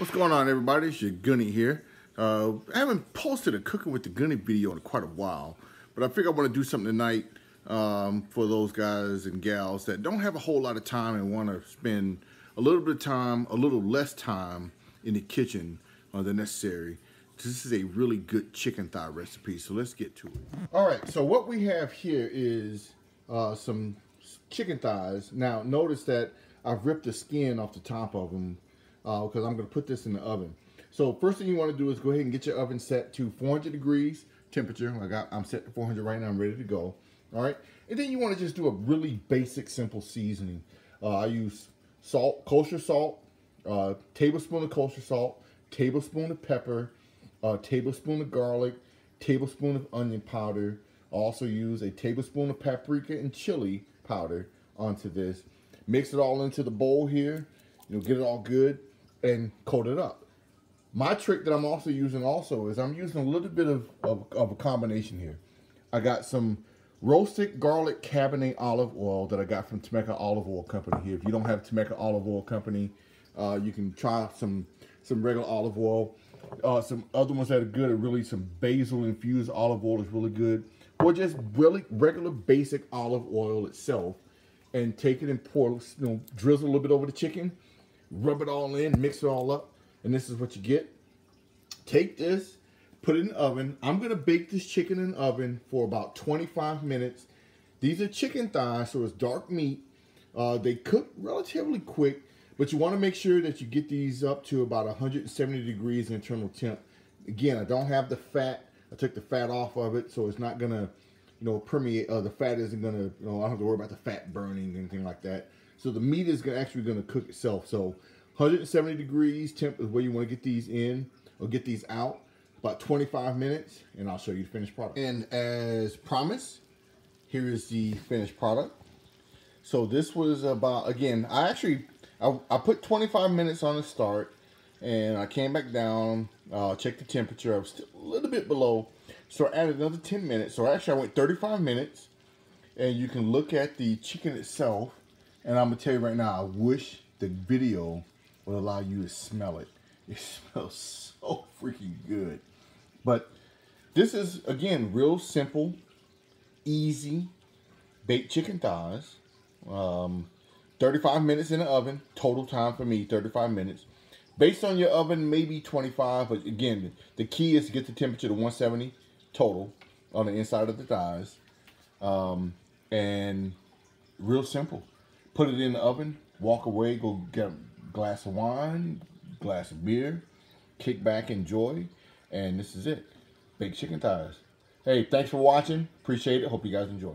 What's going on, everybody? It's your Gunny here. I haven't posted a cooking with the Gunny video in quite a while, but I figure I want to do something tonight for those guys and gals that don't have a whole lot of time and want to spend a little bit of time, a little less time in the kitchen than necessary. This is a really good chicken thigh recipe, so let's get to it. All right, so what we have here is some chicken thighs. Now, notice that I've ripped the skin off the top of them because I'm going to put this in the oven. So first thing you want to do is go ahead and get your oven set to 400 degrees temperature. I'm set to 400 right now. I'm ready to go. All right, and then you want to just do a really basic, simple seasoning. I use salt, kosher salt, tablespoon of kosher salt, tablespoon of pepper, tablespoon of garlic, tablespoon of onion powder. I also use a tablespoon of paprika and chili powder onto this. Mix it all into the bowl here. Get it all good and coat it up. My trick that I'm also using is I'm using a little bit of a combination here. I got some roasted garlic Cabernet olive oil that I got from Temecula Olive Oil Company here. If you don't have Temecula Olive Oil Company, you can try some regular olive oil. Some other ones that are good are really some basil infused olive oil is really good. Or just really regular basic olive oil itself. And take it and pour, drizzle a little bit over the chicken. Rub it all in, mix it all up. And this is what you get. Take this, put it in the oven. I'm going to bake this chicken in the oven for about 25 minutes. These are chicken thighs, so it's dark meat. They cook relatively quick, but you want to make sure that you get these up to about 170 degrees internal temp. Again, I don't have the fat. I took the fat off of it, so it's not going to permeate. The fat isn't going to, I don't have to worry about the fat burning, anything like that. So the meat is actually going to cook itself. So 170 degrees temp is where you want to get these in or get these out. About 25 minutes, and I'll show you the finished product. And as promised, here is the finished product. So this was about, again, I put 25 minutes on the start, and I came back down, checked the temperature. I was still a little bit below, so I added another 10 minutes. So actually I went 35 minutes, and you can look at the chicken itself. And I'm gonna tell you right now, I wish the video would allow you to smell it. It smells so freaking good. But this is, again, real simple, easy baked chicken thighs. 35 minutes in the oven, total time for me, 35 minutes. Based on your oven, maybe 25, but again, the key is to get the temperature to 170 total on the inside of the thighs. And real simple. Put it in the oven, walk away, go get a glass of wine, glass of beer, kick back, enjoy, and this is it. Baked chicken thighs. Hey, thanks for watching. Appreciate it. Hope you guys enjoy.